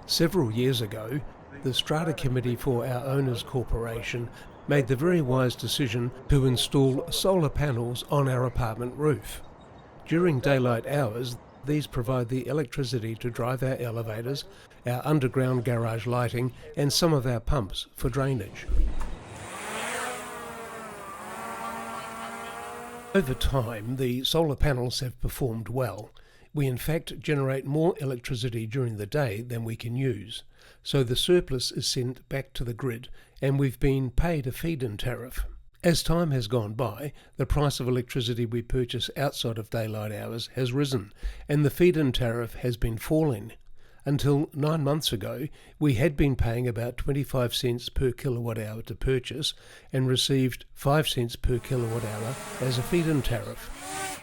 Several years ago, the Strata Committee for our Owners Corporation made the very wise decision to install solar panels on our apartment roof. During daylight hours, these provide the electricity to drive our elevators, our underground garage lighting, and some of our pumps for drainage. Over time, the solar panels have performed well. We in fact generate more electricity during the day than we can use, so the surplus is sent back to the grid and we've been paid a feed-in tariff. As time has gone by, the price of electricity we purchase outside of daylight hours has risen and the feed-in tariff has been falling. Until 9 months ago, we had been paying about 25 cents per kilowatt hour to purchase and received 5 cents per kilowatt hour as a feed-in tariff.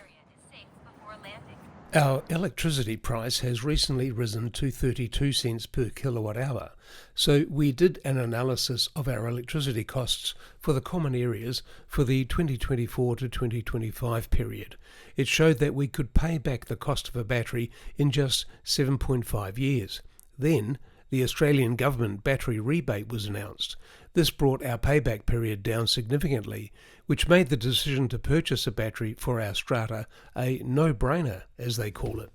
Our electricity price has recently risen to 32 cents per kilowatt hour, so we did an analysis of our electricity costs for the common areas for the 2024 to 2025 period. It showed that we could pay back the cost of a battery in just 7.5 years. Then, the Australian government battery rebate was announced. This brought our payback period down significantly, which made the decision to purchase a battery for our Strata a no-brainer, as they call it.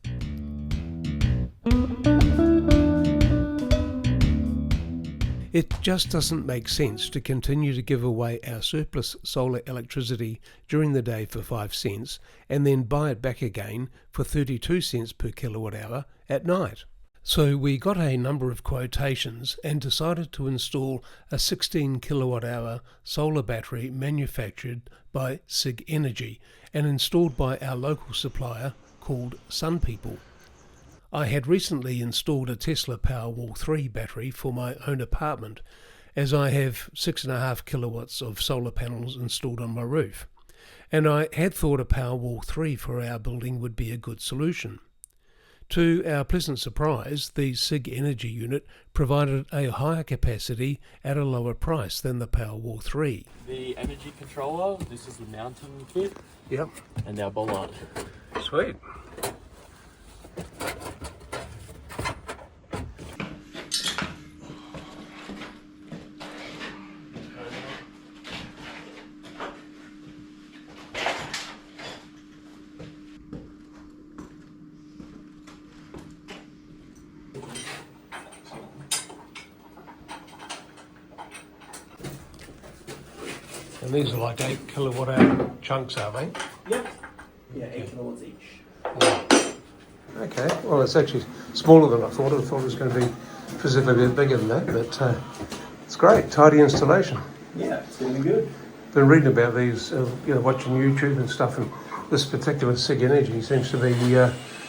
It just doesn't make sense to continue to give away our surplus solar electricity during the day for 5 cents and then buy it back again for 32 cents per kilowatt hour at night. So we got a number of quotations and decided to install a 16 kilowatt hour solar battery manufactured by Sigenergy and installed by our local supplier called Sun People. I had recently installed a Tesla Powerwall 3 battery for my own apartment, as I have 6.5 kilowatts of solar panels installed on my roof, and I had thought a Powerwall 3 for our building would be a good solution. To our pleasant surprise, the Sigenergy unit provided a higher capacity at a lower price than the Powerwall 3. The energy controller, this is the mounting kit. Yep. And our bollard. Sweet. And these are like 8 kilowatt hour chunks, are they? Yep. Yeah, 8 kilowatts each. Okay, well it's actually smaller than I thought. I thought it was going to be physically a bit bigger than that, but it's great, tidy installation. Yeah, it's going to be good. Been reading about these, watching YouTube and stuff, and this particular Sigenergy seems to be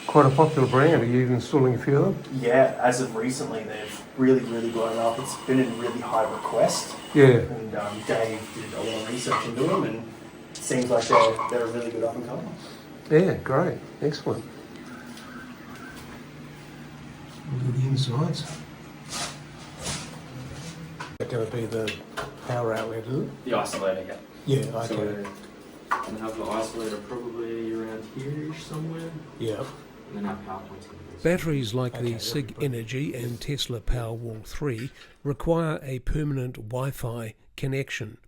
quite a popular brand. Are you installing a few of them? Yeah, as of recently, they've really blown up. It's been in really high request. Yeah. And Dave did a lot of research into them, and it seems like they're a really good up and coming. Yeah, great, excellent. Look at the insides. That's going to be the power outlet, is it? The isolator, yeah. Yeah, So okay. we're going to have the isolator probably around here-ish somewhere. Yeah. And then our power point's going to be... Batteries like the Sigenergy and Tesla Powerwall 3 require a permanent Wi-Fi connection.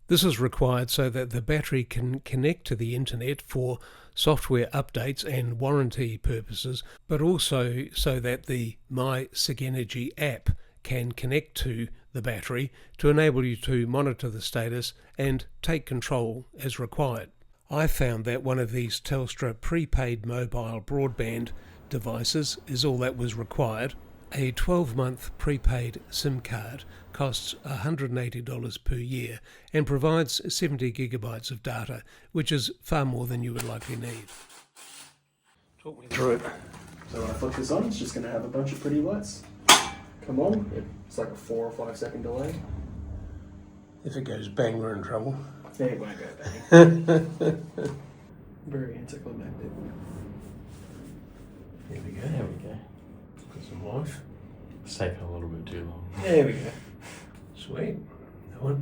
This is required so that the battery can connect to the internet for software updates and warranty purposes, but also so that the My Sigenergy app can connect to the battery to enable you to monitor the status and take control as required. I found that one of these Telstra prepaid mobile broadband devices is all that was required. A 12-month prepaid SIM card costs $180 per year and provides 70 gigabytes of data, which is far more than you would likely need. Talk me through it. So when I flick this on, it's just going to have a bunch of pretty lights come on. It's like a 4 or 5 second delay. If it goes bang, we're in trouble. It won't go bang. Very anticlimactic. There we go. There we go. Got some life. It's taking a little bit too long. There we go. Sweet.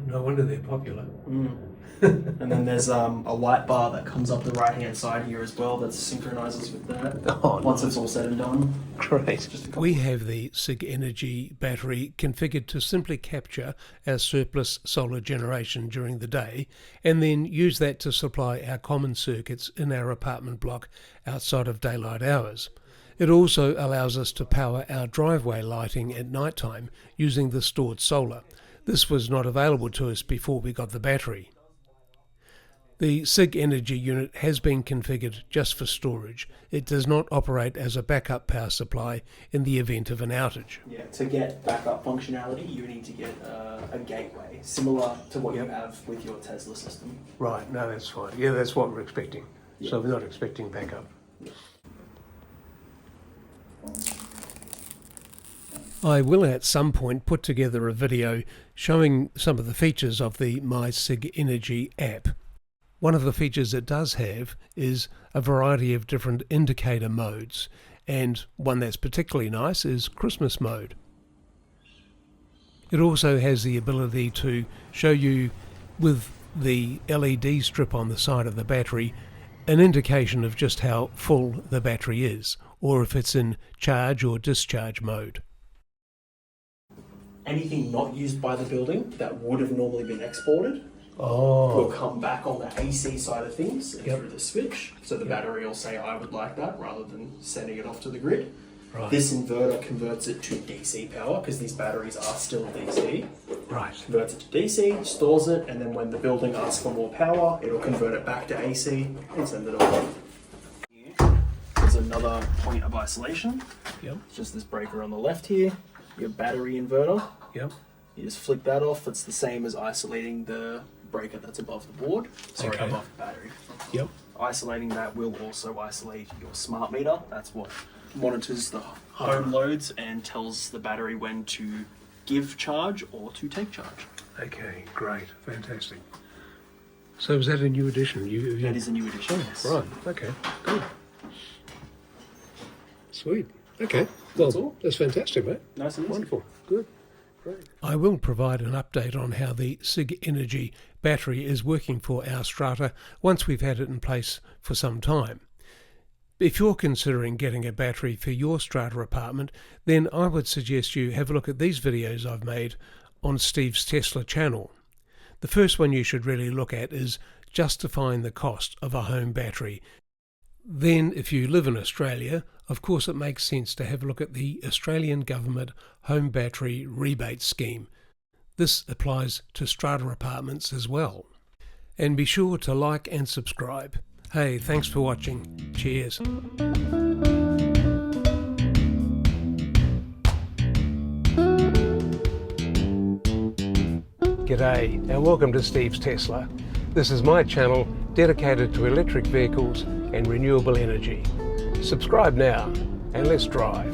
No wonder they're popular. Mm. And then there's a light bar that comes up the right hand side here as well that synchronizes with that. Oh, Once nice. it's all said and done. Great. Just a couple. We have the Sigenergy battery configured to simply capture our surplus solar generation during the day and then use that to supply our common circuits in our apartment block outside of daylight hours. It also allows us to power our driveway lighting at night time using the stored solar. This was not available to us before we got the battery. The Sigenergy unit has been configured just for storage. It does not operate as a backup power supply in the event of an outage. Yeah, to get backup functionality, you need to get a gateway, similar to what you have with your Tesla system. Right, no, that's fine. Yeah, that's what we're expecting. Yeah. So we're not expecting backup. I will at some point put together a video showing some of the features of the My Sigenergy app. One of the features it does have is a variety of different indicator modes, and one that's particularly nice is Christmas mode. It also has the ability to show you, with the LED strip on the side of the battery, an indication of just how full the battery is, or if it's in charge or discharge mode. Anything not used by the building that would have normally been exported will Oh, come back on the AC side of things and Yep. through the switch. So the battery will say, I would like that, rather than sending it off to the grid. right, This inverter converts it to DC power, because these batteries are still DC. right. Converts it to DC, stores it, and then when the building asks for more power, it'll convert it back to AC and send it off. There's another point of isolation. Yep, It's just this breaker on the left here, your battery inverter. yep. You just flick that off. It's the same as isolating the breaker that's above the board. Sorry, Okay. above the battery. Yep. Isolating that will also isolate your smart meter. That's what monitors the home loads and tells the battery when to give charge or to take charge. Okay, great, fantastic. So is that a new addition? That is a new addition. Yes. Right, okay, good. Sweet. Okay, well, That's all. that's fantastic, mate. Nice and easy. Wonderful, good. Great. I will provide an update on how the Sigenergy battery is working for our Strata once we've had it in place for some time. If you're considering getting a battery for your Strata apartment, then I would suggest you have a look at these videos I've made on Steve's Tesla channel. The first one you should really look at is justifying the cost of a home battery. Then, if you live in Australia, of course it makes sense to have a look at the Australian Government Home Battery Rebate Scheme. This applies to Strata apartments as well. And be sure to like and subscribe. Hey, thanks for watching. Cheers. G'day and welcome to Steve's Tesla. This is my channel dedicated to electric vehicles and renewable energy. Subscribe now and let's drive.